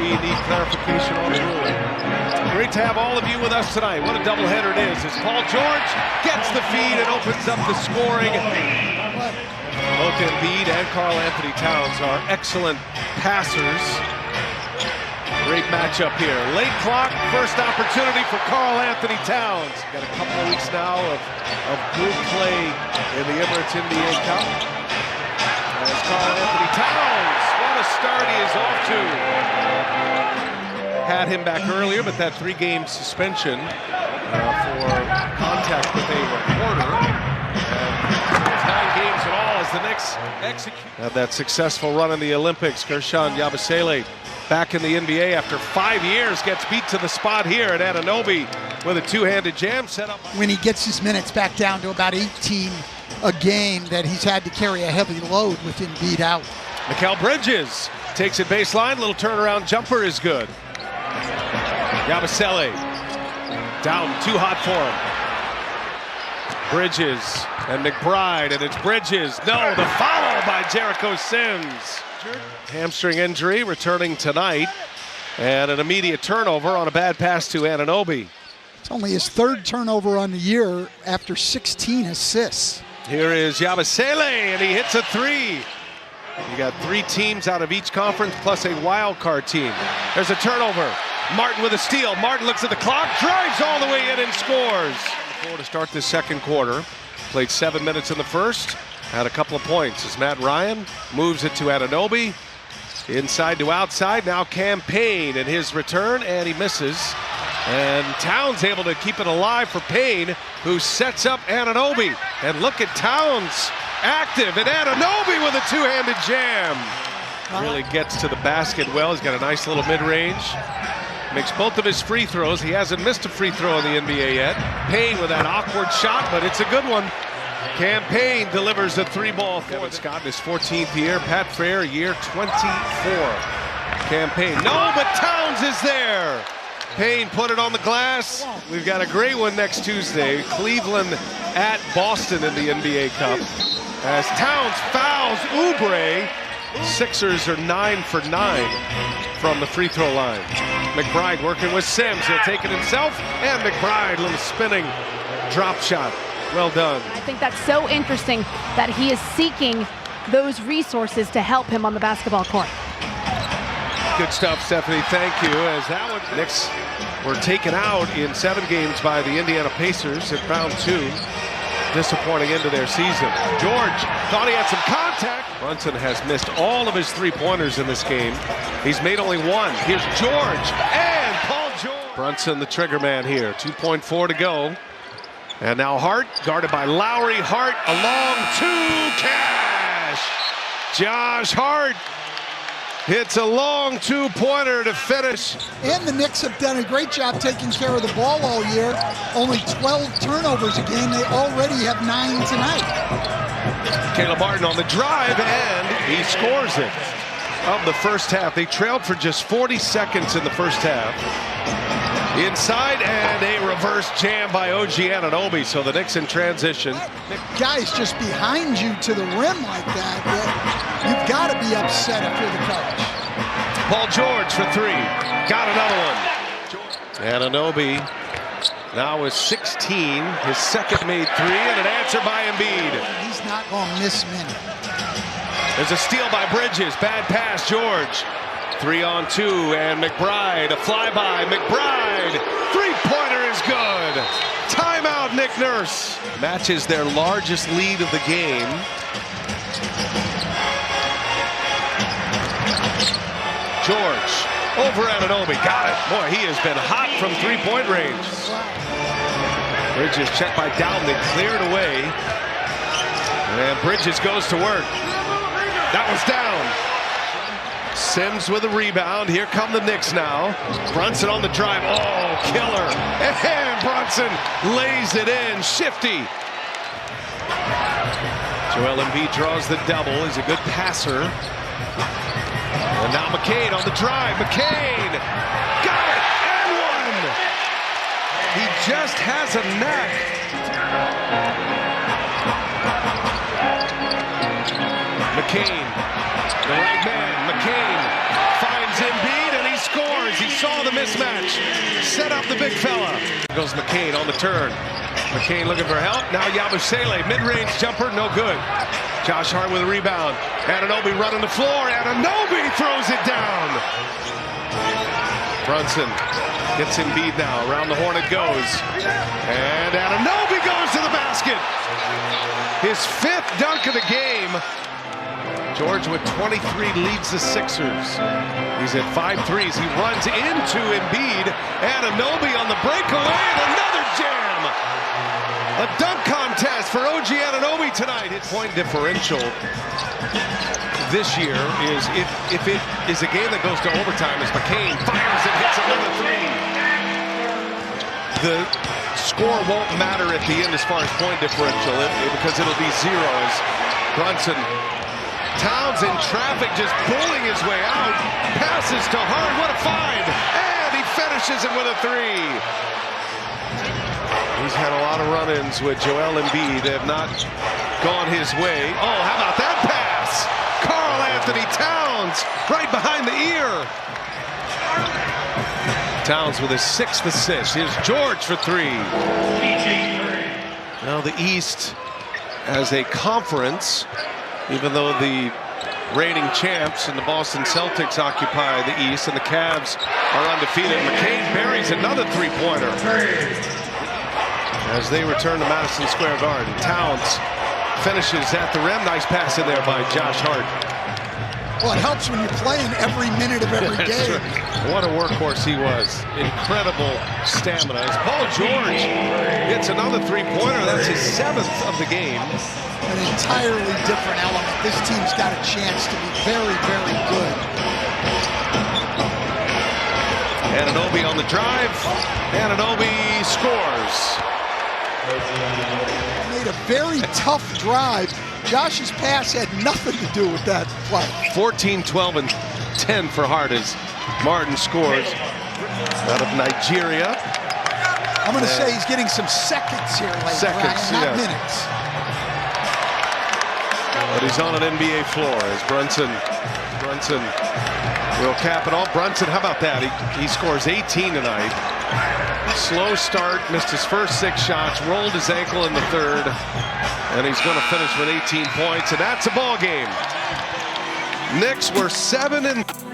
we need clarification on the ruling. Great to have all of you with us tonight. What a doubleheader it is as Paul George gets the feed and opens up the scoring. Both Embiid and Karl Anthony Towns are excellent passers. Great matchup here. Late clock, first opportunity for Karl Anthony Towns. Got a couple of weeks now of good play in the Emirates NBA Cup. As Karl Anthony Towns, what a start he is off to. Had him back earlier, but that 3-game suspension for contact with a reporter. And it's 9 games in all as the Knicks execute. Had that successful run in the Olympics. Guerschon Yabusele back in the NBA after 5 years, gets beat to the spot here at Anunoby with a two-handed jam set up. When he gets his minutes back down to about 18 a game, that he's had to carry a heavy load with Embiid out. Mikal Bridges takes it baseline, little turnaround jumper is good. Yabusele down, too hot for him. Bridges and McBride, and it's Bridges. No, the follow by Jericho Sims. Hamstring injury returning tonight, and an immediate turnover on a bad pass to Anunoby. It's only his 3rd turnover on the year after 16 assists. Here is Yabusele, and he hits a 3. You got 3 teams out of each conference plus a wild card team. There's a turnover. Martin with a steal. Martin looks at the clock, drives all the way in and scores. To start this second quarter. Played 7 minutes in the first. Had a couple of points as Matt Ryan moves it to Anunoby. Inside to outside. Now Cam Payne in his return, and he misses. And Towns able to keep it alive for Payne, who sets up Anunoby. And look at Towns active, and Anunoby with a two-handed jam. Really gets to the basket well. He's got a nice little mid-range. Makes both of his free throws. He hasn't missed a free throw in the NBA yet. Payne with that awkward shot, but it's a good one. Cam Payne delivers a 3-ball for Scott in his 14th year. Pat Frere, year 24. Cam Payne, no, but Towns is there. Payne put it on the glass. We've got a great one next Tuesday. Cleveland at Boston in the NBA Cup. As Towns fouls Oubre, Sixers are 9 for 9 from the free throw line. McBride working with Sims. He'll take it himself, and McBride, little spinning drop shot. Well done. I think that's so interesting that he is seeking those resources to help him on the basketball court. Good stuff, Stephanie. Thank you. As that one, Knicks were taken out in 7 games by the Indiana Pacers at round 2. Disappointing into their season. George thought he had some contact. Brunson has missed all of his 3-pointers in this game. He's made only 1. Here's George and Paul George. Brunson, the trigger man here. 2.4 to go. And now Hart, guarded by Lowry. Hart along to Cash. Josh Hart hits a long 2-pointer to finish. And the Knicks have done a great job taking care of the ball all year. Only 12 turnovers a game. They already have 9 tonight. Caleb Martin on the drive, and he scores it. Of the first half, they trailed for just 40 seconds in the first half. Inside, and a reverse jam by OG Anunoby, so the Knicks in transition. Guys just behind you to the rim like that, you've got to be upset if you're the coach. Paul George for 3. Got another one. Anunoby now with 16. His second made 3, and an answer by Embiid. He's not going to miss many. There's a steal by Bridges. Bad pass, George. 3-on-2, and McBride, a flyby. McBride, 3-pointer is good. Timeout, Nick Nurse. Matches their largest lead of the game. George, over Anunoby, got it. Boy, he has been hot from 3-point range. Bridges checked by Downey, cleared away. And Bridges goes to work. That one's down. Sims with a rebound. Here come the Knicks now. Brunson on the drive. Oh, killer. And Brunson lays it in. Shifty. Joel Embiid draws the double. He's a good passer. And now McCain on the drive. McCain. Got it. And one. He just has a knack. McCain. The right man. McCain finds Embiid, and he scores. scores. He saw the mismatch. Set up the big fella. Goes McCain on the turn. McCain looking for help. Now Yabusele, mid-range jumper, no good. Josh Hart with a rebound. Anunoby running the floor. Anunoby throws it down. Brunson gets Embiid now. Around the horn it goes. And Anunoby goes to the basket. His 5th dunk of the game. George with 23 leads the Sixers. He's at 5 threes. He runs into Embiid. Anunoby on the breakaway and another jam. A dunk contest for OG Anunoby tonight. His point differential this year is if it is a game that goes to overtime as McCain fires and hits another 3. The score won't matter at the end as far as point differential because it'll be 0 as Brunson. Towns in traffic just pulling his way out. Passes to Hart. What a find. And he finishes it with a 3. He's had a lot of run-ins with Joel Embiid. They have not gone his way. Oh, how about that pass? Karl Anthony Towns right behind the ear. Towns with his 6th assist. Here's George for 3. Now the East as a conference, even though the reigning champs and the Boston Celtics occupy the East and the Cavs are undefeated. McCain buries another 3-pointer. As they return to Madison Square Garden. Towns finishes at the rim. Nice pass in there by Josh Hart. Well, it helps when you're playing every minute of every game. What a workhorse he was. Incredible stamina. As Paul George hits another 3-pointer. That's his 7th of the game. An entirely different element. This team's got a chance to be very, very good. Anunoby on the drive. Anunoby scores. Made a very tough drive. Josh's pass had nothing to do with that play. 14, 12, and 10 for Hart as Martin scores out of Nigeria. I'm going to say he's getting some seconds here later, seconds, not minutes. But he's on an NBA floor as Brunson will cap it all. Brunson, how about that? He scores 18 tonight. Slow start, missed his first 6 shots, rolled his ankle in the 3rd, and he's going to finish with 18 points, and that's a ball game. Knicks were 7-3.